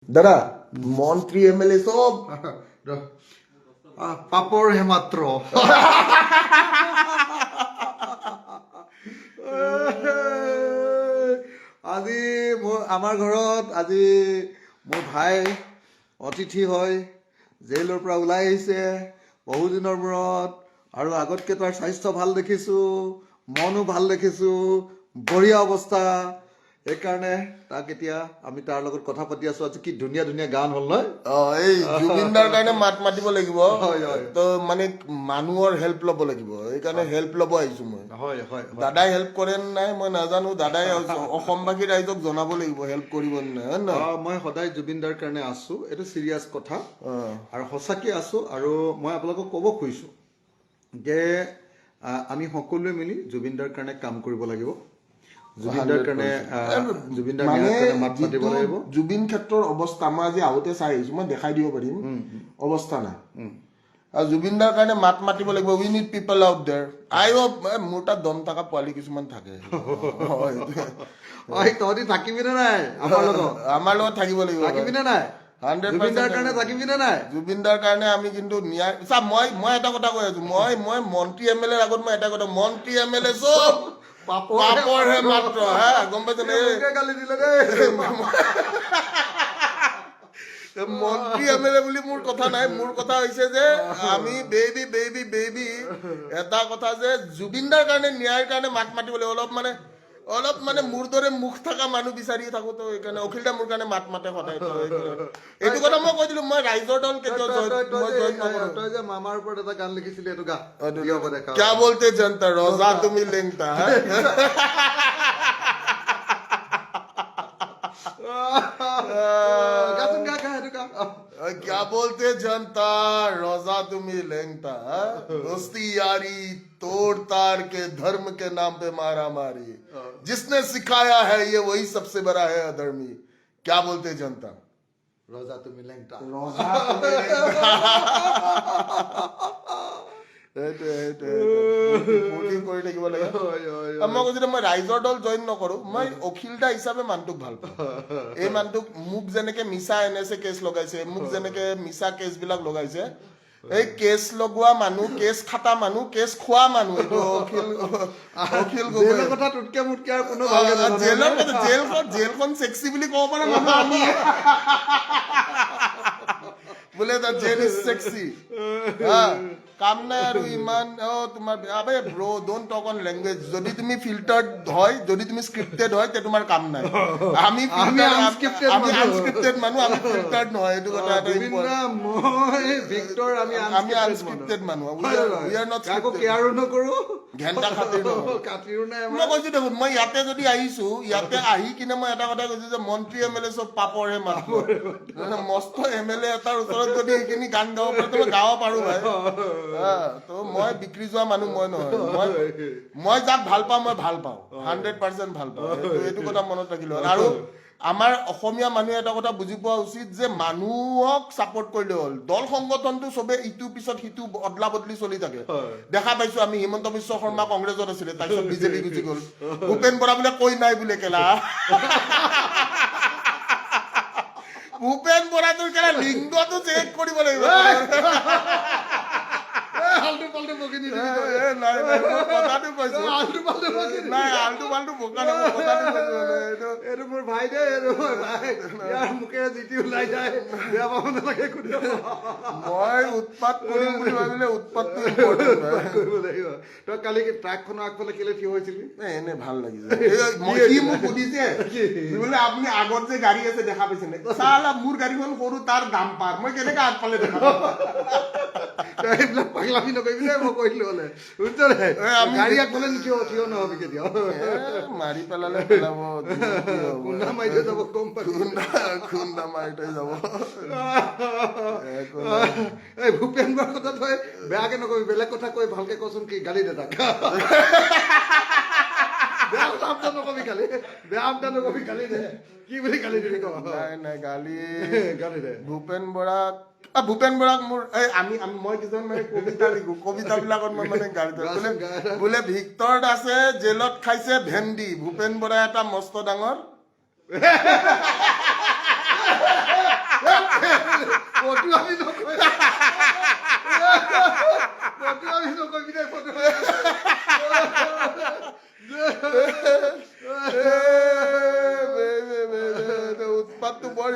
দাদা মন্ত্ৰী এমএলএ সব পাপৰ হে মাত্ৰ আজি আমাৰ ঘৰত আজি মোৰ ভাই অতিথি হয় জেলৰ পৰা ওলাই আহিছে বহুদিনৰ মূৰত আৰু আগতকে তাৰ স্বাস্থ্য ভাল দেখিছো মনো ভাল দেখিছো বঢ়িয়া অৱস্থা এইকাৰণে তাক এতিয়া আমি তাৰ লগত কথা পাতি আছো আজি কি ধুনীয়া ধুনীয়া গান হ'ল নহয় এই জুবিনদাৰ কাৰণে মাত মাতিব লাগিব তো মানে মানুহৰ হেল্প ল'ব লাগিব এইকাৰণে হেল্প ল'ব আহিছো মই হয় হয় দাদাই হেল্প কৰে নাই মই নাজানো দাদাই অসমবাসী ৰাইজক জনাব লাগিব হেল্প কৰিব নাই হয় নহয় মই সদায় জুবিনদাৰ কাৰণে আছো এইটো চিৰিয়াছ কথা আৰু সঁচাকৈ আছো আৰু মই আপোনালোকক ক'ব খুজিছো যে আমি সকলোৱে মিলি জুবিনদাৰ কাৰণে কাম কৰিব লাগিব জুবিনদাৰ কাৰণে জুবিনদাৰ মাত মাতিব লাগিব জুবিন ক্ষেত্ৰৰ অৱস্থা মই আজি আহোঁতে চাই আহিছো মই দেখাই দিব পাৰিম অৱস্থা নাই আৰু জুবিনদাৰ কাৰণে মাত মাতিব লাগিব উই নিড পিপল আউট দেয়াৰ মোৰ তাত দম থকা পোৱালি কিছুমান থাকে তহঁতি থাকিবিনে নাই আমাৰ লগত থাকিব লাগিব থাকিবিনে নাই 100% জুবিনদাৰ কাৰণে থাকিবিনে নাই জুবিনদাৰ কাৰণে আমি কিন্তু ন্যায় চা মই এটা কথা কৈ আছো মই মন্ত্ৰী এমএলএ আগত মই এটা কথা মন্ত্ৰী এমএলএ চব পাপৰ হে মাত্ৰ হা গম পাইছনে গালি দিলে দেই মন্ত্ৰী এমএলএ বুলি মোৰ কথা নাই মোৰ কথা হৈছে যে আমি বেবি এটা কথা যে জুবিনদাৰ কাৰণে ন্যায়ৰ কাৰণে মাত মাতিবলৈ অলপ মানে মোৰ দৰে মুখ থকা মানুহ বিচাৰি থাকো তো এইকাৰণে অখিলদা মোৰ কাৰণে মাত মাতে সদায় এইটো কথা মই কৈ দিলো মই ৰাইজৰ দল তই যে মামাৰ ওপৰত এটা গান লিখিছিলি এইটো গা क्या बोलते जनता रोजा তুমি লেংটা क्या बोलते जनता रोजा तुम्ही लेंगता दोस्ती यारी तोड़ तार के धर्म के नाम पे मारा मारी जिसने सिखाया है ये वही सबसे बड़ा है अधर्मी क्या बोलते जनता रोजा तुम्ही लेंगटा মই কৈছো মই ৰাইজৰ দল জইন নকৰো মই অখিলদা হিচাপে মানুহটোক ভাল পাওঁ এই মানুহটোক মোক যেনেকে মিছা এনএছএ কেছ লগাইছে মোক যেনেকে মিছা কেছ বিলাক লগাইছে এই কেছ লগোৱা মানুহ কেছ খাটা মানুহ কেছ খোৱা মানুহ এইটো অখিল জেলৰ কথা টুটকে মুটকে আৰু কোনো জেলখন সেক্সি বুলি ক'ব পাৰা মানুহ আমি বোলে দা জেল ইজ সেক্সি কাম নাই আৰু ইমান তোমাৰ আবে bro don't talk on language যদি তুমি ফিল্টাৰ্ড হয় যদি তুমি স্ক্ৰিপ্টেড হয় তে তোমাৰ কাম নাই আমি আনস্ক্ৰিপ্টেড মানুহ আমি ফিল্টাৰ্ড নহয় এইটো কথা এটা মই ভিক্টৰ আমি আনস্ক্ৰিপ্টেড মানুহ উই আৰ নট কাকো কেয়াৰো নকৰো ঘেন্টা কাটিৰো নাই মই কৈছো দেখোন মই ইয়াতে যদি আহিছো ইয়াতে আহি কিনে মই এটা কথা কৈছো যে মন্ত্ৰী এমএলএ চব পাপৰহে মাত্ৰ মস্ত এমএলএ এটাৰ ওচৰত যদি এইখিনি গান গাব পাৰো তো গাব পাৰো ভাই তো মই বিক্ৰী যোৱা মানুহ মই নহয় মই যাক ভাল পাওঁ মই ভাল পাওঁ 100% ভাল পাওঁ এইটো কথা মনত ৰাখিলো আৰু আমাৰ অসমীয়া মানুহে এটা কথা বুজি পোৱা উচিত যে মানুহক সাপোৰ্ট কৰিলে হ'ল দল সংগঠনটো চবে ইটো পিছত সিটো অদলা বদলি চলি থাকে দেখা পাইছো আমি হিমন্ত বিশ্ব শৰ্মা কংগ্ৰেছত আছিলে তাৰপিছত বিজেপি গুচি গ'ল ভূপেন বৰা বোলে কৈ নাই বোলে কেলা ভূপেন বৰাটোৰ কেলা লিংগটো চেক কৰিব লাগিব আলটু পালটু বকি নিদি নাই কথাটো কৈছো আলটু পালটু বোকা নহয় কথাটো কৈছো এইটো মোৰ ভাই দে এইটো ভাই ইয়াৰ মুখেৰে জিতি ওলাই যায় বেয়া পাব নালাগে মই উৎপাত কৰিম বুলি ভাবিলে উৎপাতটো কৰিব লাগিব তই কালি ট্ৰাকখনৰ আগফালে কেলে থিয় হৈছিলি এনে ভাল লাগিছে সি মোক সুধিছে বোলে আপুনি আগত যে গাড়ী আছে দেখা পাইছে নে চালা মোৰ গাড়ীখন সৰু তাৰ দাম পাৰ মই কেনেকে আগফালে দেখা পাম এইবিলাক পাগলামি নকৰিবি দেই মই কৈছিলো হলে বুজিছ নাই গাড়ী আগফালে থিয় নহবি কেতিয়াও মাৰি পেলালে পেলাব খুন্দা মাৰি থৈ যাব গম পাবি খুন্দা মাৰি থৈ যাব এই ভূপেন বৰাৰ কথা তই বেয়াকে নকবি বেলেগ কথা কৈ ভালকে কচোন কি গালি দে তাক বেয়া শব্দ নকবি খালি বেয়া শব্দ নকবি গালি দে কি বুলি গালি দিলি ক নাই গালি দে ভূপেন বৰাক মোৰ মই কিছুমান মানে কবিতা লিখো কবিতাবিলাকত মই মানে গালি দিওঁ বোলে ভিক্টৰ দাসে জেলত খাইছে ভেন্দি ভূপেন বৰা এটা মস্ত ডাঙৰ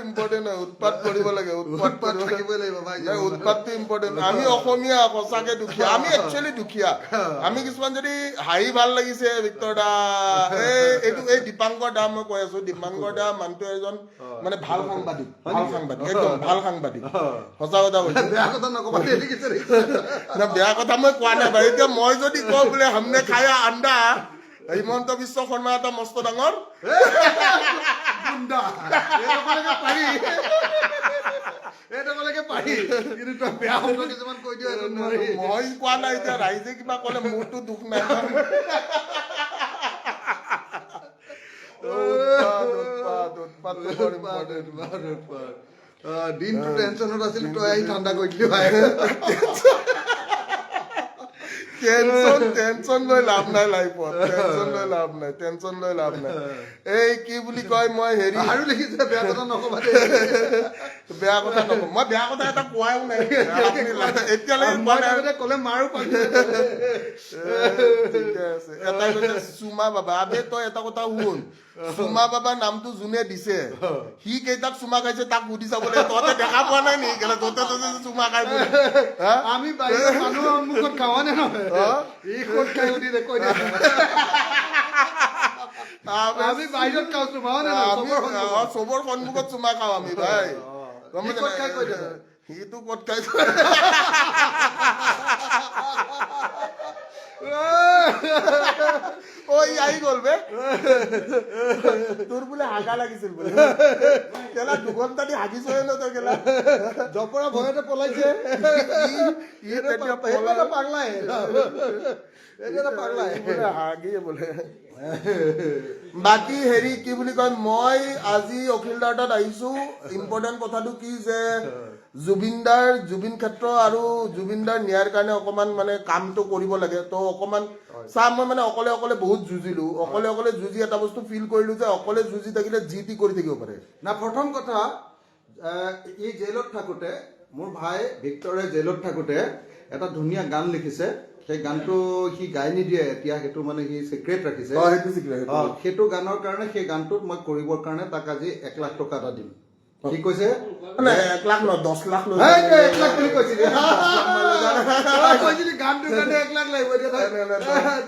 ইম্পৰ্টেণ্ট হয় উৎপাত কৰিব লাগে উৎপাত থাকিবই লাগিব ভাই উৎপাতটো ইম্পৰ্টেণ্ট আমি অসমীয়া সঁচাকে দুখীয়া আমি একচুৱেলি দুখীয়া আমি কিছুমান যদি হাঁহি ভাল লাগিছে ভিক্তৰ দা এইটো এই দীপাংকৰ দা মই কৈ আছো দীপাংকৰ দা মানুহটো এজন মানে ভাল সাংবাদিক একদম ভাল সাংবাদিক সঁচা কথা কৈছো বেয়া কথা নকবা দেখিছে না বেয়া কথা মই কোৱা নাই বাৰু এতিয়া মই যদি কওঁ বোলে হামনে খায়া আণ্ডা হিমন্ত বিশ্ব শৰ্মা এটা মস্ত ডাঙৰ গুণ্ডা এইটোলৈকে পাৰি কিন্তু তই বেয়া শব্দ কিছুমান কৈ দিয় মই কোৱা নাই এতিয়া ৰাইজে কিবা ক'লে মোৰতো দুখ নাই দিনটো টেনচনত আছিল তই আহি ঠাণ্ডা কৰি দিলি ভাই টেনচন লৈ লাভ নাই লাইফত টেনচন লৈ লাভ নাই এই কি বুলি কয় মই হেৰি আৰু লিখিছে বেয়া কথা নকবা বেয়া কথা নকওঁ মই বেয়া কথা এটা কোৱাও নাই এতিয়ালৈকে ক'লে মাৰো ঠিকে আছে এটাই কৈছে চুমা বাবা আবে তই এটা কথা শুন চুমা বাবা নামটো যোনে দিছে সি কেইটাক চুমা খাইছে তাক সুধি চাবলৈ তহঁতে দেখা পোৱা নাই নেকি কেলে তহঁতে চুমা খাই আমি বাহিৰৰ মানুহৰ সন্মুখত খাৱা নে নহয় ই ক'ত খাই সুধি কৈ দিয়া আমি বাহিৰত খাওঁ চুমা চবৰ সন্মুখত চুমা খাওঁ আমি ভাই সিটো ক'ত খাই আহি গ'ল বে তোৰ বোলে হাগা লাগিছিল বোলে কেলা দুঘণ্টা দি হাগিছয়ে ন তই কেলা জপৰা ভয়তে পলাইছে পাগলাই হাগিয়ে বোলে বাকী হেৰি কি বুলি কয় মই আজি অখিল দাৰ তাত আহিছো ইম্পৰ্টেণ্ট কথাটো কি যে জুবিন ক্ষেত্ৰ আৰু জুবিন দাৰ ন্যায়ৰ কাৰণে অকমান মানে কামটো কৰিব লাগে তো অকমান চা মই মানে অকলে বহুত যুঁজিলো অকলে যুঁজি এটা বস্তু ফিল কৰিলো যে অকলে যুঁজি থাকিলে যি টি কৰি থাকিব পাৰে না প্ৰথম কথা ই জেলত থাকোঁতে মোৰ ভাই ভিক্টৰে জেলত থাকোঁতে এটা ধুনীয়া গান লিখিছে সেই গানটো সি গাই নিদিয়ে এতিয়া সেইটো মানে সি চিক্ৰেট ৰাখিছে সেইটো গানৰ কাৰণে সেই গানটোত মই কৰিবৰ কাৰণে তাক আজি 1 লাখ টকা এটা দিম কি কৈছে 1 লাখ নহয় 10 লাখ লৈ 1 লাখ বুলি কৈছিলি গানটোৰ কাৰণে 1 লাখ লাগিব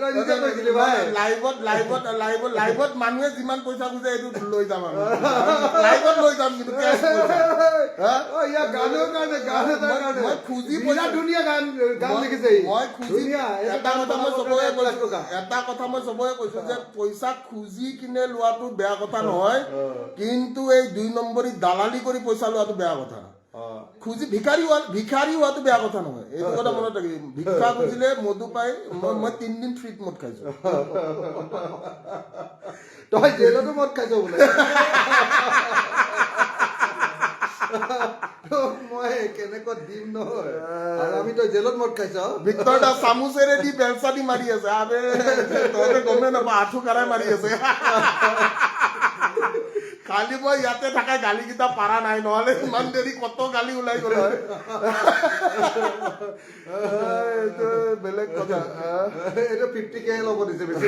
তই নিজে কৈছিলি ভাই লাইভত মানুহে যিমান পইচা খোজে এইটো লৈ যাম আমি লাইভত লৈ যাম কিন্তু গানৰ কাৰণে গান এটাৰ কাৰণে মই খুজি ধুনীয়া গান লিখিছে মই খুজি এটা কথা মই চবৰে কৈছো যে পইচা খুজি কিনে লোৱাটো বেয়া কথা নহয় কিন্তু এই 2 নম্বৰী দালালি কৰি পইচা লোৱাটো বেয়া কথা খুজি ভিখাৰী হোৱাটো বেয়া কথা নহয় এইটো কথা মনত ৰাখিবি ভিক্ষা খুজিলে মধু পাই মই 3 দিন ফ্ৰীত মদ খাইছো তই জেলতো মদ খাইছ বোলে মই কেনেকৈ দিম নহয় আৰু আমি তই জেলত মদ খাইছ ভিক্তৰ দা চামুচেৰে দি বেলচা দি মাৰি আছে আবে তহঁতে গমে নাপা আঁঠু কাৰাই মাৰি আছে কালি মই ইয়াতে থকা গালিকেইটা পাৰা নাই নহলে ইমান দেৰি কত গালি ওলাই গল হয় এইটো বেলেগ কথা এইটো 50K ল'ব দিছে বেছি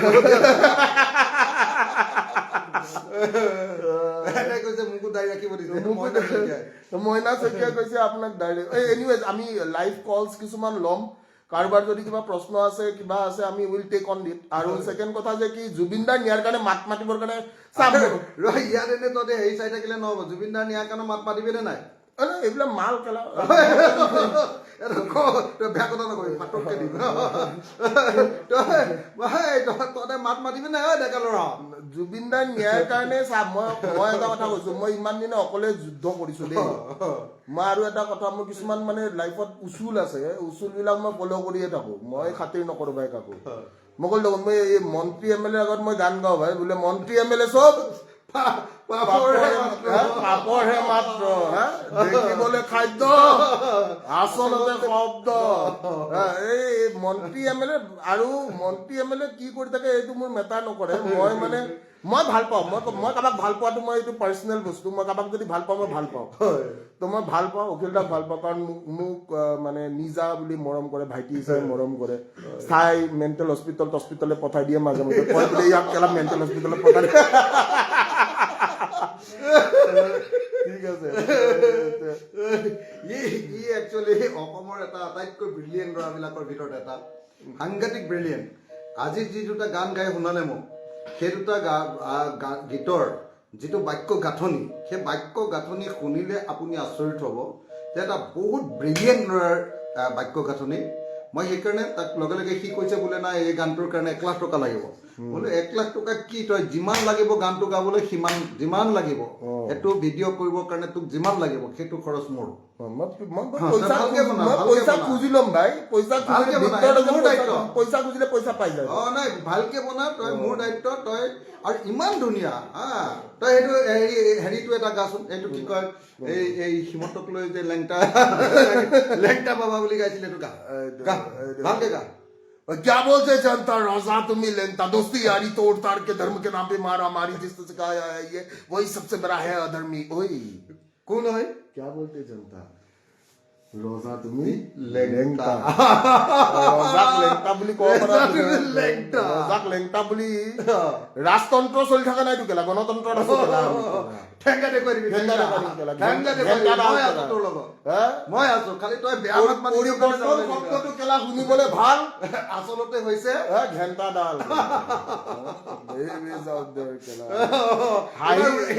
মইনা শইকীয়াই কৈছে আপোনাক ডাইৰেক্ট এনিৱেজ আমি লাইভ কলছ কিছুমান ল'ম কাৰোবাৰ যদি কিবা প্ৰশ্ন আছে কিবা আছে আমি উইল টেক অন ইট আৰু সেকেন্ড কথা যে কি জুবিন দাৰ ন্যায়ৰ কাৰণে মাত মাতিবৰ কাৰণে ইয়াত এনে তহঁতে হেৰি চাই থাকিলে নহব জুবিন দাৰ ন্যায়ৰ কাৰণে মাত মাতিবি নে নাই এইবিলাক মাল খেলা বেয়া কথা নকবি পাতককে দিম তহঁতে মাত মাতিবি নাই ডেকা ল'ৰা জুবিন দাৰ ন্যায়ৰ কাৰণে চা মই এটা কথা কৈছো মই ইমান দিনে অকলে যুদ্ধ কৰিছো দেই মই আৰু এটা কথা মোৰ কিছুমান মানে লাইফত উচুল আছে উচুল বিলাক মই ফল' কৰিয়ে থাকো মই খাতিৰ নকৰো ভাই কাকো মই ক'লো মই এই মন্ত্ৰী এমএলএৰ আগত মই গান গাওঁ ভাই বোলে মন্ত্ৰী এমএলএ চব পাপৰহে মাত্ৰ দেখিবলৈ খাদ্য আচলতে শব্দ এই মন্ত্ৰী এমএলএ আৰু মন্ত্ৰী এমএলএ কি কৰি থাকে এইটো মোৰ মেটাৰ নকৰে মই ভাল পাওঁ মই কাৰোবাক ভাল পোৱাটো মই এইটো পাৰ্চনেল বস্তু মই কাৰোবাক যদি ভাল পাওঁ মই ভাল পাওঁ তো মই ভাল পাওঁ অখিল দাক ভাল পাওঁ কাৰণ মোক মানে নিজা বুলি মৰম কৰে ভাইটি হিচাপে মৰম কৰে চাই মেণ্টেল হস্পিটেললে পঠাই দিয়ে মাজে মাজে কয় বোলে ইয়াক কেলা মেণ্টেল হস্পিটেলত পঠাই দিয়ে ঠিক আছে ই একচুৱেলি অসমৰ এটা আটাইতকৈ ব্ৰিলিয়েণ্ট ল'ৰাবিলাকৰ ভিতৰত এটা সাংঘাতিক ব্ৰিলিয়েণ্ট আজি যি দুটা গান গাই শুনালে মোক সেই দুটা গীতৰ যিটো বাক্য গাঁথনি সেই বাক্য গাঁথনি শুনিলে আপুনি আচৰিত হ'ব যে এটা বহুত ব্ৰিলিয়েণ্ট ল'ৰাৰ বাক্য গাঁথনি মই সেইকাৰণে তাক লগে লগে সি কৈছে বোলে নাই এই গানটোৰ কাৰণে 1 লাখ টকা লাগিব বোলে 1 লাখ টকা কি তই যিমান লাগিব গানটো গাবলৈ সিমান যিমান লাগিব সেইটো ভিডিঅ' কৰিবৰ কাৰণে তোক যিমান লাগিব সেইটো খৰচ মোৰ পইচা খুজি ল'ম ভাই পইচা খুজিলে পইচা পাই যায় নাই ভালকে বনা তই মোৰ দায়িত্ব তই আৰু ইমান ধুনীয়া তই সেইটো হেৰিটো এটা গাচোন এইটো কি কয় এই হিমন্তক লৈ যে লেংটা বাবা বুলি গাইছিলে এইটো গা ভালকে গা क्या बोलते जनता रोजा तुम्हें लेंता दोस्ती यारी तोड़ ताड़ के धर्म के नाम पे मारा मारी जिसने सिखाया है ये वही सबसे बड़ा है अधर्मी ओए कौन है क्या बोलते जनता रोजा तुम्हें लेंता বুলি কব পাৰা ৰজাক লেংটা বুলি ৰাজতন্ত্ৰ চলি থকা নাই কেলা গণতন্ত্ৰ আছে কেলা ঠেংগা দেখুৱাই দিবি মই আছো খালি তই বেয়া মাত মাতি শব্দটো কেলা শুনিবলে ভাল আচলতে হৈছে ঘেন্টা ডাল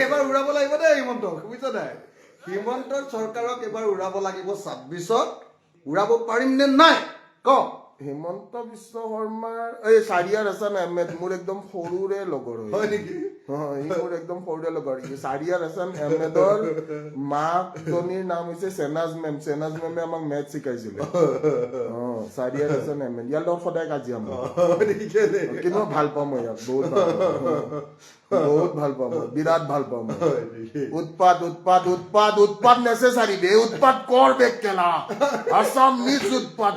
এবাৰ উৰাব লাগিব দেই হিমন্তক বুজিছ নাই হিমন্তৰ চৰকাৰক এবাৰ উৰাব লাগিব 26ত উৰাব পাৰিম নে নাই ক হিমন্ত বিশ্ব শৰ্মাৰ এই চাৰিয়াৰ হাছান আহমেদ মোৰ একদম সৰুৰে লগৰ হয় নেকি মোৰ একদম সৰুৰে লগৰ চাৰিয়াৰ হাছান আহমেদৰ মাকজনীৰ নাম হৈছে চেনাজ মেমে আমাক মেথ শিকাইছিলে চাৰিয়াৰ হাছান আহমেদ ইয়াৰ লগত সদায় কাজিয়া কিন্তু ভাল পাওঁ মই ইয়াক বহুত ভাল পাওঁ মই বিৰাট ভাল পাওঁ মই উৎপাত নেচেচাৰি বে উৎপাত কৰ বেক কেলা আসাম মিছ উৎপাত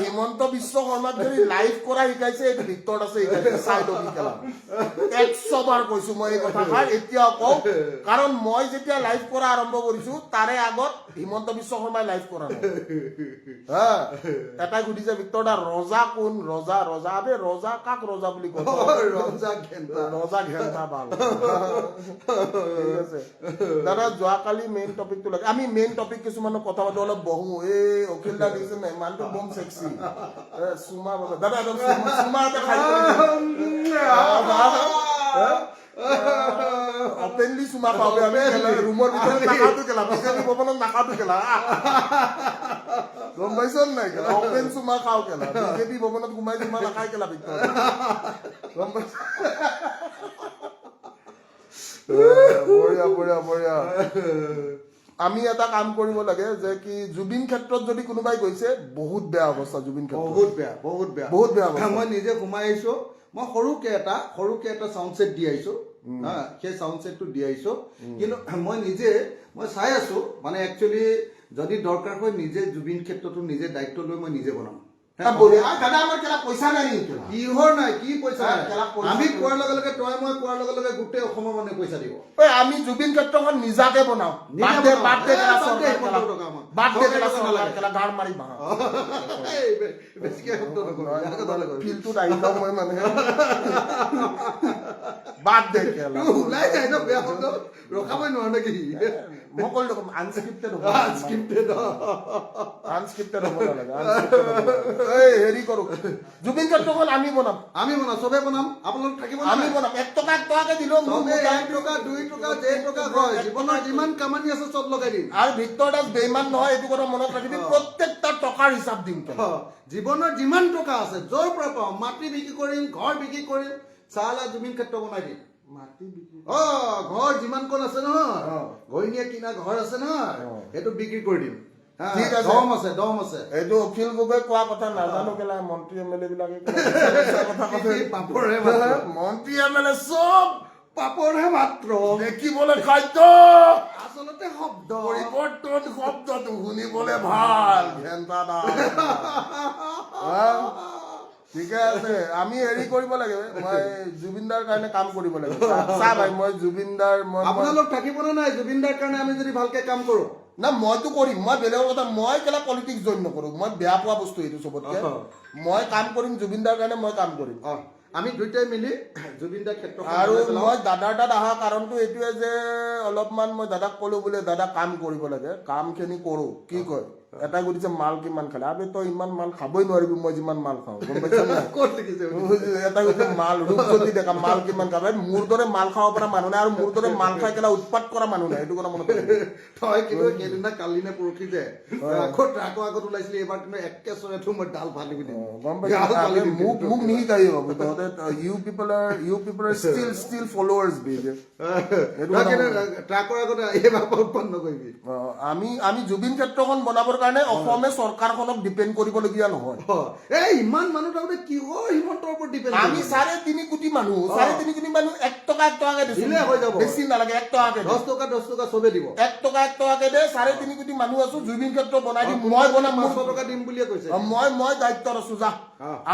হিমন্ত বিশ্ব শৰ্মাক যদি লাইভ কৰা শিকাইছে এইটো ভিতৰত আছে চাই লবি কেলা 100 বাৰ কৈছো মই এই কথাষাৰ এতিয়াও কওঁ কাৰণ মই যেতিয়া লাইভ কৰা আৰম্ভ কৰিছো তাৰে আগত হিমন্ত বিশ্ব শৰ্মাই লাইভ কৰা নাই এটাই সুধিছে ভিতৰত ৰজা কোন ৰজা আবে ৰজা কাক ৰজা বুলি কয় ৰজা ঘেন্টা বাল ঠিক আছে দাদা যোৱাকালি মেইন টপিকটো লাগে আমি মেইন টপিক কিছুমানৰ কথা পাতো অলপ বহো এই অখিল দা দিছে নাই মানুহটো বম সেক্সি সুমা দাদা সুমা এটা খাই অপেনলি সুমা পাবে আমি ৰুমৰ ভিতৰত নাখাতো কেলা বিজেপি ভৱনত নাখাতো কেলা গম পাইছ নাই কেলা অপেন সুমা খাও কেলা বিজেপি ভৱনত সোমাই সুমা নাখাই কেলা ভিতৰত গম পাইছ বঢ়িয়া আমি এটা কাম কৰিব লাগে যে কি জুবিন ক্ষেত্ৰত যদি কোনোবাই গৈছে বহুত বেয়া অৱস্থা জুবিন ক্ষেত্ৰত বহুত বেয়া অৱস্থা মই নিজে সোমাই আহিছো মই সৰুকে এটা সাউণ্ড ছেট দি আহিছো সেই সাউণ্ড ছেটটো দি আহিছো কিন্তু মই চাই আছো মানে একচুৱেলি যদি দৰকাৰ হয় নিজে জুবিন ক্ষেত্ৰতো নিজে দায়িত্ব লৈ মই নিজে বনাম পইচা নাই কিহৰ নাই কি পইচা আমি কোৱাৰ লগে লগে তই মই কোৱাৰ লগে লগে গোটেই অসমৰ মানুহে পইচা দিব আমি জুবিন ক্ষেত্ৰখন নিজাকে বনাও ফিল্ডটোত আহি যাওঁ মই মানে বাদ দে ওলাই যায় ন বেয়া শব্দ ৰখাবই নোৱাৰো নেকি মই কল দেখোন আনস্ক্ৰিপ্টেড হ'ব নালাগে হেৰি কৰো জুবিন ক্ষেত্ৰখন আমি বনাম চবে বনাম আপোনালোক থাকিব আমি বনাম 1 টকাকে দিলেও 1 টকা 2 টকা 1 টকা হয় জীৱনৰ যিমান কামানি আছে চব লগাই দিম আৰু ভিতৰত বেইমান নহয় এইটো কথা মনত ৰাখিবি প্ৰত্যেকটা টকাৰ হিচাপ দিম জীৱনৰ যিমান টকা আছে য'ৰ পৰা পাওঁ মাটি বিক্ৰী কৰিম ঘৰ বিক্ৰী কৰিম চালা জুবিন ক্ষেত্ৰ বনাই দিম ঘৰ যিমান কণ আছে নহয় ঘৈণীয়ে কিনা ঘৰ আছে নহয় সেইটো বিক্ৰী কৰি দিম ঠিক আছে দম আছে এইটো অখিল গগৈ কোৱা কথা নাজানো কেলা মন্ত্ৰী এমএলএ বিলাকে মন্ত্ৰী এমএলএ চব পাপৰহে মাত্ৰ দেখিবলৈ খাদ্য আচলতে শব্দ পৰিৱৰ্তন শব্দটো শুনিবলৈ ভাল ঘেন্টা ঠিকে আছে আমি হেৰি কৰিব লাগে মই জুবিনদাৰ কাৰণে কাম কৰিব লাগে চা ভাই মই জুবিনদাৰ আপোনালোক থাকিবনে নাই জুবিনদাৰ কাৰণে আমি যদি ভালকে কাম কৰো না মইতো কৰিম মই বেলেগৰ কথা মই কেলা পলিটিক্স জইন নকৰো মই বেয়া পোৱা বস্তু এইটো চবতকে মই কাম কৰিম জুবিনদাৰ কাৰণে মই কাম কৰিম আমি দুইটাই মিলি জুবিন দাৰ ক্ষেত্ৰখন আৰু বনাই পেলাওঁ। মই দাদাৰ তাত অহা কাৰণটো এইটোৱে যে অলপমান মই দাদাক ক'লো বোলে দাদা কাম কৰিব লাগে, কামখিনি কৰোঁ। কি কয় এটাই সুধিছে মাল কিমান খালে, আবে তই ইমান মাল খাবই নোৱাৰিবি মই যিমান মাল খাওঁ, গম পাইছা নাই? ক'ত লিখিছে এটা কৈছে মাল ৰূপজ্যোতি ডেকা মাল কিমান খাবে, মোৰ দৰে মাল খাব পৰা মানুহ নাই আৰু মোৰ দৰে মাল খাই কেলা উৎপাত কৰা মানুহ নাই, এইটো কথা মনত ৰাখিবি। তই কিন্তু সেইদিনা কালি নে পৰহি যে আকৌ ট্ৰাকৰ আগত ওলাইছিলি, এইবাৰ কিন্তু একে চৰেটো মই ডাল ফালি দিম। গম পাইছা মোক নিশিকাই বাবু তহঁতে you people are still followers baby. ট্ৰাকৰ আগত এইবাৰ উৎপন্ন কৰিবি। আমি জুবিন ক্ষেত্ৰখন বনাবৰ কাৰণে অসমে চৰকাৰখনক ডিপেণ্ড কৰিবলগীয়া নহয়। এই ইমান মানুহ তাৰমানে কিহৰ হিমন্তৰ ওপৰত ডিপেণ্ড? আমি 3.5 কোটি মানুহ 3.5 কোটি মানুহ 1 টকাকে দিলে হৈ যাব, বেছি নালাগে 1 টকাকে 10 টকা চবে দিব। 1 টকাকে দে 3.5 কোটি মানুহ আছো, জুবিন ক্ষেত্ৰ বনাই দিম, মই বনাম, 500 টকা দিম বুলিয়ে কৈছে। মই দায়িত্বত আছো যা।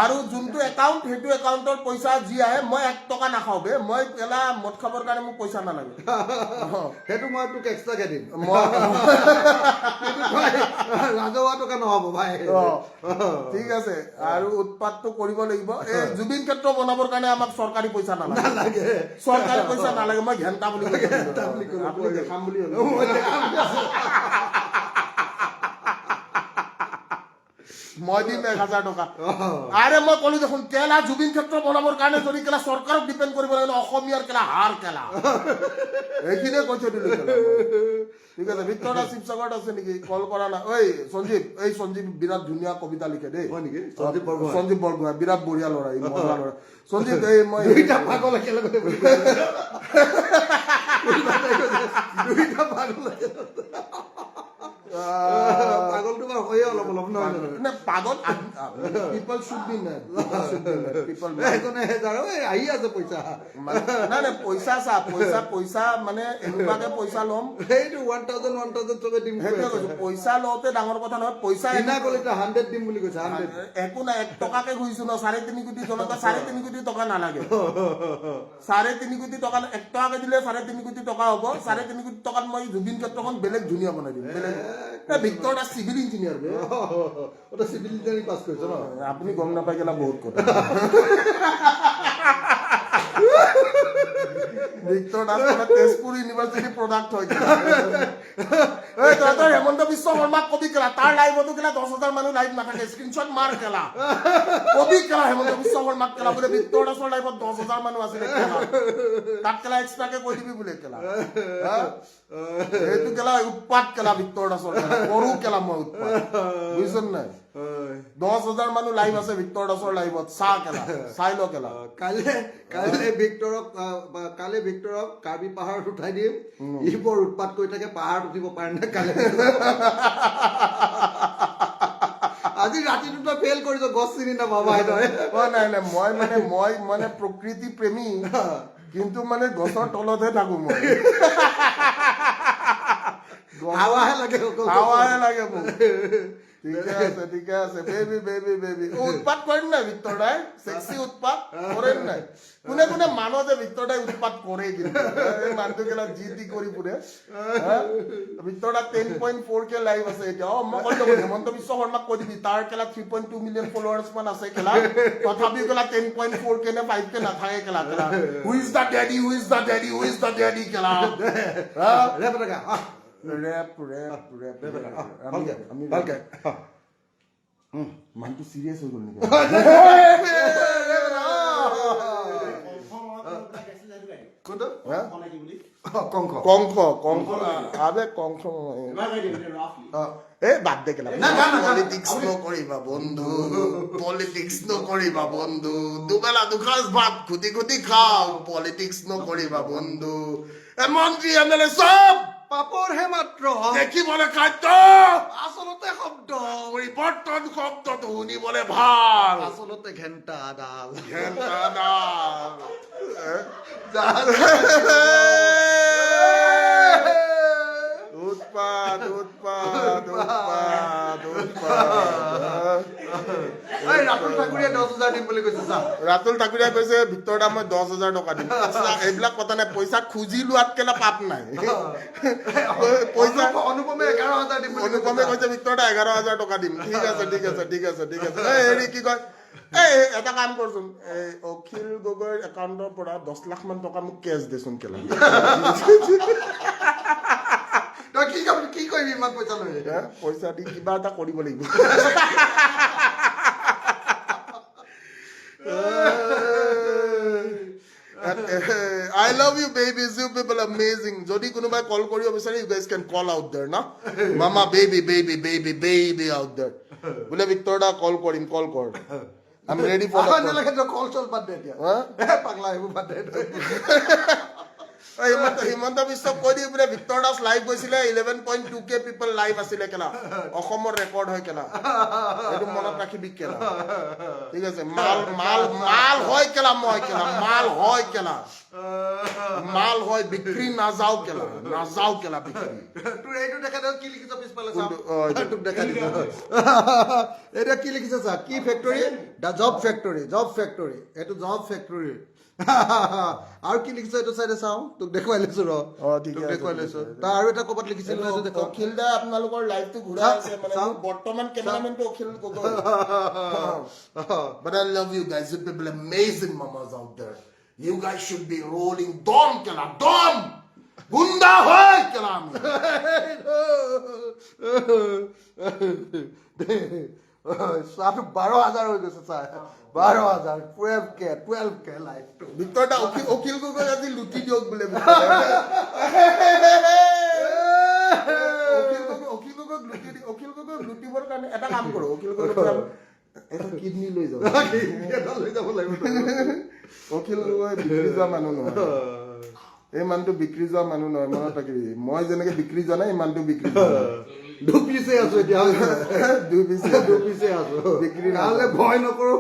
আৰু যোনটো একাউণ্ট সেইটো একাউণ্টৰ পইচা যি আহে মই 1 টকা নাখাওঁ বে, মই কেলা মদ খাবৰ কাৰণে মোক পইচা নালাগে, সেইটো মই তোক এক্সট্ৰাকে দিম। মই ৰাজহুৱা টকা নহ'ব ভাই। ঠিক আছে। আৰু উৎপাতটো কৰিব লাগিব। এই জুবিন ক্ষেত্ৰ বনাবৰ কাৰণে আমাক চৰকাৰী পইচা নালাগে, চৰকাৰী পইচা নালাগে। মই ঘেণ্টা বুলি আপুনি দেখাম বুলি মই দিম 1000 টকা। আৰে মই ক'লো দেখোন কেলা জুবিন ক্ষেত্ৰ বনাবৰ কাৰণে যদি কেলা চৰকাৰক ডিপেণ্ড কৰিব লাগে, অসমীয়াৰ কেলা হাৰ কেলা, এইখিনিয়ে কৈ থৈ দিলো। ঠিক আছে। ভিতৰত শিৱসাগৰত আছে নেকি? কল কৰা না। সঞ্জীৱ বিৰাট ধুনীয়া কবিতা লিখে দেই। সঞ্জীৱ বৰগোহাঁই বিৰাট বঢ়িয়া ল'ৰা, ই মজা ল'ৰা। সঞ্জীৱ মই পাগল একেলগতে পাগলটো বাৰু হয়ে অলপ অলপ নহয় পাগল। পিপল শুড বি মেড, পিপল আহি আছে পইচা। নাই পইচা চা, পইচা মানে এনেকুৱাকে পইচা ল'ম, সেইটো 1000 চবে দিম। সেইটোৱে কৈছো, পইচা লওঁতে ডাঙৰ কথা নহয়। পইচা 100 দিম বুলি কৈছে। একো নাই, 1 টকাকে খুজিছো ন। 3.5 কোটি জনতা 3.5 কোটি টকা নালাগে। 3.5 কোটি টকা 1 টকাকে দিলে 3.5 কোটি টকা হ'ব। 3.5 কোটি টকাত মই জুবিন ক্ষেত্ৰখন বেলেগ ধুনীয়া বনাই দিম। ভিক্টৰ দা চিভিল ইঞ্জিনিয়াৰ বে, চিভিল ইঞ্জিনিয়াৰিং পাছ কৰিছে ন? আপুনি গম নাপাই গেলা বহুত কথা। Victor Das Tezpur university product হয়। তহঁতৰ হেমন্ত বিশ্ব শৰ্মাক কবি কেলা, তাৰ লাইভতো কেলা 10,000 মানুহ লাইভ নাথাকে, স্ক্ৰীনশ্বট মাৰ কেলা, কবি কেলা হেমন্ত বিশ্ব শৰ্মাক কেলা বোলে ভিক্টৰ দাসৰ লাইভত 10,000 মানুহ আছিলে কেলা, তাত কেলা এক্সট্ৰাকে কৈ দিবি বোলে কেলা। সেইটো কেলা উৎপাত কেলা ভিক্টৰ দাসৰ কেলা, কৰো কেলা মই উৎপাত, বুজিছ নাই? 10,000 মানুহ লাইভ আছে ভিক্টৰ দাসৰ লাইভত, চাহ কেলা, চাই ল কেলা। কাইলে ভিক্টৰক কাৰ্বি পাহাৰত উঠাই দিম, ই বৰ উৎপাত কৰি থাকে, পাহাৰত উঠিব পাৰে নে কাইলে। আজি ৰাতিটো ফেইল কৰিছ, গছ চিনি নাপাবা। নাই মই মানে প্ৰকৃতি প্ৰেমী, কিন্তু মানে গছৰ তলতহে থাকো মই। হাৱাহে লাগে মোক। ঠিকে আছে বেবি। উৎপাত কৰিম নাই ভিক্টৰ দাই? সেক্সি উৎপাত কৰেন নাই? কোনে মানুহ যে ভিক্টৰ দাই উৎপাত কৰে, কিন্তু মানুহটো কেলা জি টি কৰি ফুৰে। ভিক্টৰ দা 10.4K লাইভ আছে এতিয়া। মই কৈ দিম হেমন্ত বিশ্ব শৰ্মাক কৈ দিবি, তাৰ কেলা 3.2 মিলিয়ন ফলোৱাৰ্ছ মান আছে কেলা, তথাপিও কেলা 10.4K নে 5K নাথাকে কেলা। হু ইজ দা ডেডি কেলা। মানুহটো চিৰিয়াছ হৈ গ'ল নেকি? কংস বাদ দে কেলা। পলিটিক্স নকৰিবা বন্ধু, দুবেলা দুসাঁজ ভাত খুটি খাওঁ, পলিটিক্স নকৰিবা বন্ধু। মন্ত্ৰী MLA চব পাপৰহে মাত্ৰ, দেখিবলৈ খাদ্য, আচলতে শব্দ, পৰিৱৰ্তন শব্দটো শুনিবলৈ ভাল, আচলতে ঘেণ্টা ডাল। উৎপাত। ৰাতুল ঠাকুৰীয়ে 10,000 দিম বুলি কৈছে। ৰাতুল ঠাকুৰীয়ে কৈছে ভিক্টৰ দা মই 10,000 টকা দিম। এইবিলাক কথা নাই, পইচা খুজি লোৱাত কেলা পাপ নাই। অনুপমে 11,000 দিম। অনুপমে কৈছে ভিক্টৰ দা 11,000 টকা দিম। ঠিক আছে। হেৰি কি কয়, এটা কাম কৰচোন অখিল গগৈৰ একাউণ্টৰ পৰা 10 লাখ মান টকা মোক কেছ দেচোন কেলা তই কি কৰিবি ইমান পইচা লৈ পইচা দি কিবা এটা কৰিব লাগিব I love you babies, you people are amazing. Jodi kunubai call koriyo bisare, you guys can call out there, na? Mama baby out there. Bole Victor da call korim, call kor. I'm ready for that. Lage to call chol bad de dia. Pagla ebu bad de. Himanta Biswa কৈ দি বোলে Victor Das live গৈছিলে 11.2k people live আছিলে কেলা অসমৰ record হয় কেলা এইটো মনত ৰাখিবি কেলা ঠিক আছে মাল হয় কেলা মই কেলা মাল হয় বিক্ৰী নাযাও কেলা বিক্ৰী তোৰ এইটো দেখা দে কি লিখিছ পিছফালে চাও তোক দেখা দিব এটা কি লিখিছ চা কি ফেক্টৰী দা জব ফেক্টৰী এটো জব ফেক্টৰী আৰু কি লিখিছ এইটো চাইডে চাও তোক দেখুৱাই লৈছো ৰ ঠিক আছে দেখুৱাই লৈছো তা আৰু এটা কবাত লিখিছিল ন দেখো অখিল দা আপোনালোকৰ লাইভটো ঘূৰাই আছে মানে বৰ্তমান কেমেৰামেনটো Akhil Gogoi but I love you guys, you people amazing mamas out there, you guys should be rolling dom kela dom gunda hoy kela সাত 12,000 হৈ গৈছে চাই 12,000 12k লাইভ টু ভিক্টৰ দা অখিল গগৈ আজি লুটি দিয়ক বোলে অখিল গগৈ লুটিবৰ কাৰণে এটা কাম কৰো অখিল গগৈ এটা কিডনি লৈ যাও অখিল গগৈ বিক্ৰী যোৱা মানুহ নহয় এই মানুহটো বিক্ৰী যোৱা মানুহ নহয় মনত ৰাখিবি মই যেনেকে বিক্ৰী যোৱা নাই এই মানুহটো বিক্ৰী দুপিছে আছো এতিয়া দুপিছে আছো বিক্ৰী নহলে ভয় নকৰো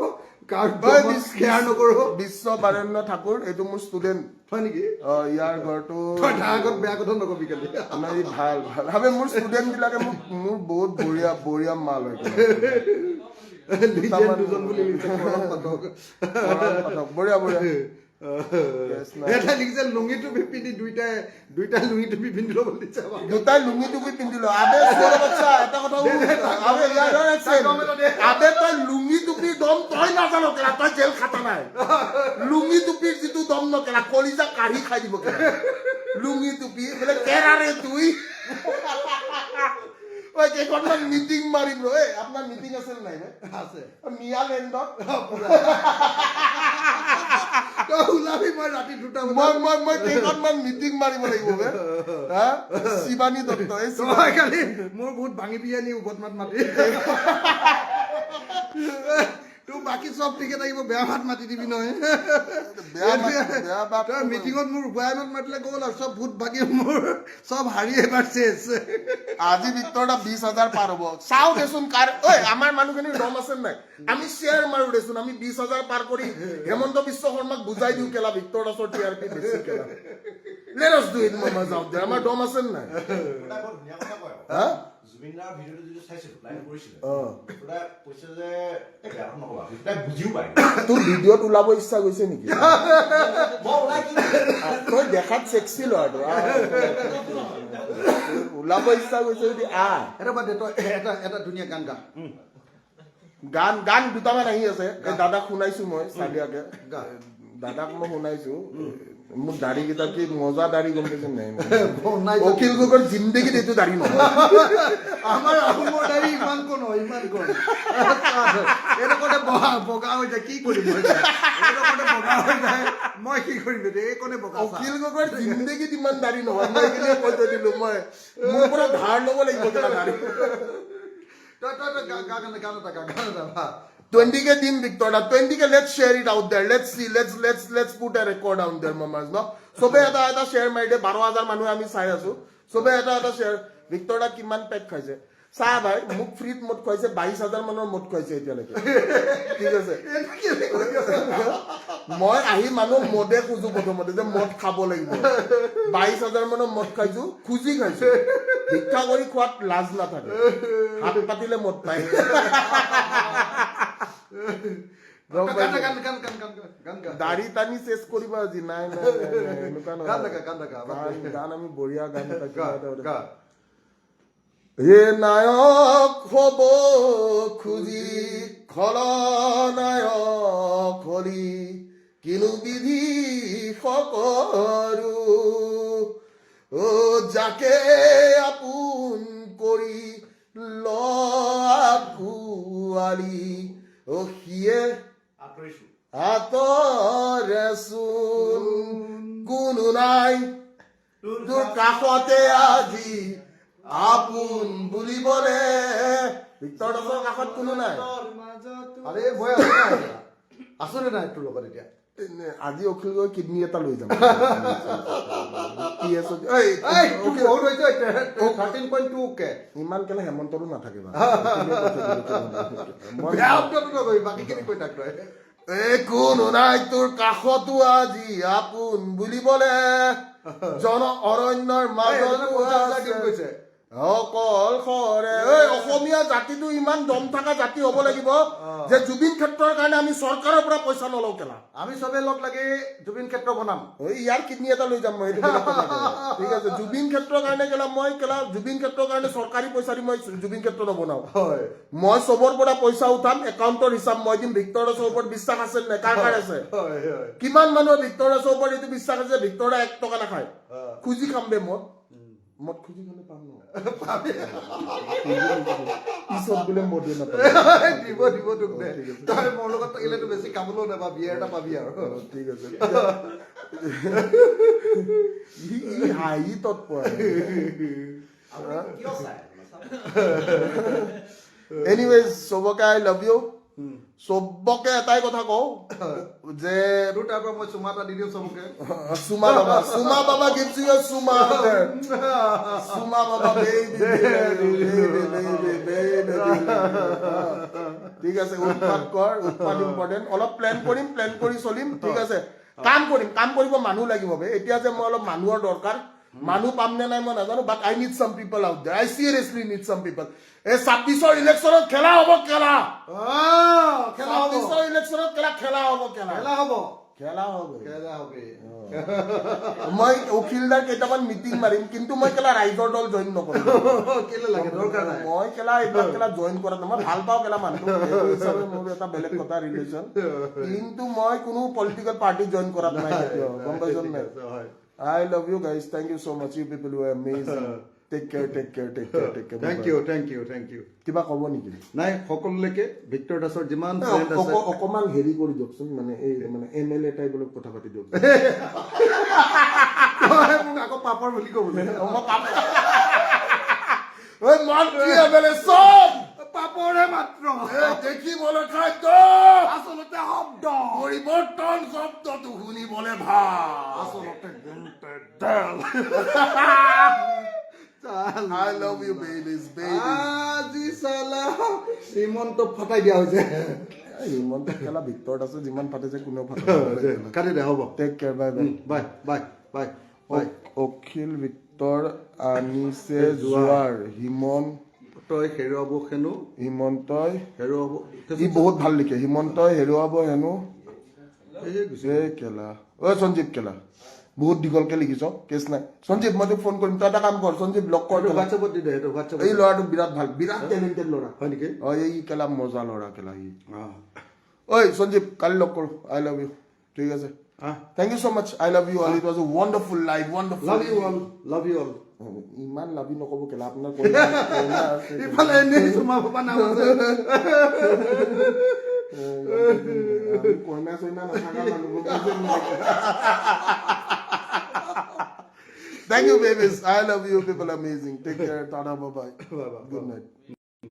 বিশ্ব বাৰেণ্য ঠাকুৰ এইটো মোৰ ষ্টুডেণ্ট হয় নেকি ইয়াৰ ঘৰটো আগত বেয়া কথা নকবি কালি আমাৰ ভাল ভাবে মোৰ ষ্টুডেণ্ট বিলাকে মোৰ বহুত বঢ়িয়া মাল হয় দুজন বুলি বঢ়িয়া এটা লিখিছে লুঙি টুপি পিন্ধি দুইটা লুঙি টুপি পিন্ধি ল'ব দিছে দুটাই লুঙি টুপি পিন্ধিলো আবে বাচ্চা এটা কথা আবে তই লুঙি টুপি দম তই নাজানো কেলা তই জেল খাটা নাই লুঙি টুপিৰ যিটো দম নকেলা কলিজা কাঢ়ি খাই দিব কেলা লুঙি টুপি বোলে কেৰাৰে তুই ওই কেইখনমান মিটিং মাৰিম ৰ আপোনাৰ মিটিং আছিল নাই আছে মিয়ালেণ্ডত ওলাবি মই ৰাতি 2টা মই কেইখনমান মিটিং মাৰিব লাগিব শিৱানী দত্ত কালি মোৰ বহুত ভাঙি বিয়ানি উভত মাতি তো বাকি সব ঠিকে থাকিব বেয়া ভাত মাতি দিবি নহয় বেয়া মিটিঙত মোৰ বয়ানত মাতিলে গ'ল আৰু সব ভূত ভাগি মোৰ সব হাৰি এবাৰ শেষ আজি ভিক্টৰটা 20,000 পাৰ হ'ব চাও দেচোন কাৰ ঐ আমাৰ মানুহখিনিৰ দম আছে নাই আমি শেয়াৰ মাৰো দেচোন আমি 20,000 পাৰ কৰি হেমন্ত বিশ্ব শৰ্মাক বুজাই দিও কেলা ভিক্টৰ দাসৰ টিআৰপি বেছি কেলা let us do it mama out there আমাৰ দম আছে নাই এটা বৰ ধুনীয়া কথা কয় হা জুবিনাৰ ভিডিঅ'টো যদি চাইছিলো লাইভ কৰিছিলে পুৰা কৈছে যে বেয়া নকবা এটা বুজিও পায় তোৰ ভিডিঅ'ত ওলাব ইচ্ছা গৈছে নেকি মই ওলাই কি তই দেখাত সেক্সি ল'ৰাটো ওলাব ইচ্ছা গৈছে যদি এটা বাদ দে তই এটা ধুনীয়া গান দুটামান আহি আছে এই দাদাক শুনাইছো মই চালিয়াকে দাদাক মই শুনাইছো মোৰ দাড়ি কেইটা কি মজা দাড়ি গম পাইছে নাই অখিল গগৈৰ জিন্দগীত এইটো দাড়ি নহয় আমাৰ আহোমৰ দাড়ি ইমান কোন এটা কোনে বগা হৈ যায় কি কৰিম মই কি কৰিম এই কোনে বগা অখিল গগৈৰ জিন্দগীত ইমান দাড়ি নহয় মই এইখিনি কৈ থৈ দিলো মই মোৰ পৰা ধাৰ ল'ব লাগিব কেলা দাড়ি গান 20k din Victor 20k let's share it out there let's see let's put a record down there mamas no sobe eta share mai de 12,000 manu ami sai asu sobe eta share Victor da kiman pack khaise sa bhai muk free mot khaise 22,000 manor mot khaise etia leke ঠিক আছে মই আহি মানুহ মদে খুজু প্ৰথমতে যে মদ খাব লাগিব 22,000 মানৰ মদ খাইছো খুজি খাইছো ভিক্ষা কৰি খোৱাত লাজ নাথাকে হাত পাতিলে মদ পায় দাড়ি টানি চেছ কৰিব আজি নাই গান আমি বঢ়িয়া গান হে নায়ক হব খুজি খলনায়ক হলি কিনো বিধি সকৰু ও যাকে আপোন কৰি লাকুৱালি ও সিয়ে আঁতৰিছো আতৰেচোন কোনো নাই তোৰ কাষতে আজি আপোন বুলিবলে ভিক্তৰ দাসৰ কাষত কোনো নাই আৰে মই আছো নাই তোৰ লগত এতিয়া আজি অখিল গৈ কিডনী এটা লৈ যাম ইমান কেলে হেমন্তৰো নাথাকিবা কোনো নাই তোৰ কাষতো আজি আপোন বুলিবলে জন অৰণ্যৰ মাজত কৈছে অকল খৰে অসমীয়া জাতিটো ইমান দম থকা জাতি হ'ব লাগিব যে জুবিন ক্ষেত্ৰৰ কাৰণে আমি চৰকাৰৰ পৰা পইচা নলওঁ কেলা আমি চবে লগ লাগি জুবিন ক্ষেত্ৰ বনাম ইয়াৰ কিডনী এটা লৈ যাম মই ঠিক আছে জুবিন ক্ষেত্ৰৰ কাৰণে মই জুবিন ক্ষেত্ৰৰ কাৰণে চৰকাৰী পইচা দি মই জুবিন ক্ষেত্ৰ নবনাও মই চবৰ পৰা পইচা উঠাম একাউণ্টৰ হিচাপ মই দিম ভিক্তৰ দাসৰ ওপৰত বিশ্বাস আছে নে কাৰ কাৰ আছে কিমান মানুহৰ ভিক্তৰ দাসৰ ওপৰত এইটো বিশ্বাস আছে ভিক্তৰ দা 1 টকা নাখায় খুজি খাম বে মদ খুজি খালে পাম ন পিছত বোলে মদে নাপায় দিব তোক দে তই মোৰ লগত থাকিলেতো বেছি কামলৈও নাপাবি এটা পাবি আৰু ঠিক আছে ই হাঁহি তৎপৰ কিয় চাই এনিৱেজ চবকে আই লাভ ইউ চবকে এটাই কথা কওঁ যে তোৰ তাৰ পৰা মই চুমা এটা দি দিওঁ চবকে চুমা বাবা gives you a চুমা চুমা বাবা ঠিক আছে উৎপাদ ইম্পৰ্টেণ্ট অলপ প্লেন কৰি চলিম ঠিক আছে কাম কৰিব মানুহ লাগিব এতিয়া যে মই অলপ মানুহৰ দৰকাৰ মানুহ পাম নে নাই মই নাজানো but I need some people out there I seriously need some people এই 26ৰ ইলেকশ্যনত খেলা হ'ব মই অখিলদাৰ কেইটামান মিটিং মাৰিম কিন্তু মই কেলা ৰাইজৰ দল জইন নকৰিম মই কেলা এইবিলাক কেলা জইন কৰা মই ভাল পাওঁ কেলা মানুহটো মোৰ এটা বেলেগ কথা ৰিলেশ্যন কিন্তু মই কোনো পলিটিকেল পাৰ্টি জইন কৰা নাই গম পাইছ নাই I love you guys. Thank you so much. You people were amazing. Take care. Thank you. কিবা ক'ব নেকি নাই সকলোলৈকে ভিক্তৰ দাসৰ যিমান ফ্ৰেণ্ড আছে অকমান হেৰি কৰি দিয়কচোন মানে এই মানে MLA টাইপ অলপ কথা পাতি দিয়ক মোক আকৌ পাপৰ বুলি ক'বলৈ মন্ত্ৰী MLA চব পাপৰে মাত্ৰ দেখিবলৈ খাদ্য আচলতে শব্দ পৰিৱৰ্তন শব্দটো শুনিবলৈ ভাল আচলতে I love you babies. আজি চালা হিমন্তক ফাটাই দিয়া হৈছে হিমন্ত কেলা ভিক্তৰ দাসে যিমান ফাটিছে কোনেও কাটি দে হ'ব take care by Akhil Victor আনিছে জোৱাৰ তই হেৰুৱাব হেনো হিমন্তই হেৰুৱাব ই বহুত ভাল লিখে হিমন্তই হেৰুৱাব হেনো কেলা সঞ্জীৱ কেলা বহুত দীঘলকে লিখিছ কেছ নাই সঞ্জীৱ মই তোক ফোন কৰিম তই এটা কাম কৰ সঞ্জীৱ লগ কৰ হোৱাটছএপত দি দে এই ল'ৰাটো বিৰাট ভাল বিৰাট টেলেণ্টেড ল'ৰা হয় নেকি এই কেলা মজা ল'ৰা কেলা সি ঐ সঞ্জীৱ কালি লগ কৰোঁ আই লাভ ইউ ঠিক আছে Thank you so much. I love you all. It was a wonderful life. Wonderful. Love you all. ইমান লাভি নক'ব কেলা আপোনাৰ ইফালে এনেই চুমা পাপা নাম আছে কইনা চইনা নাথাকা মানুহবোৰ Thank you, babies. I love you. People amazing. Take care. Tata. Bye-bye. Good night.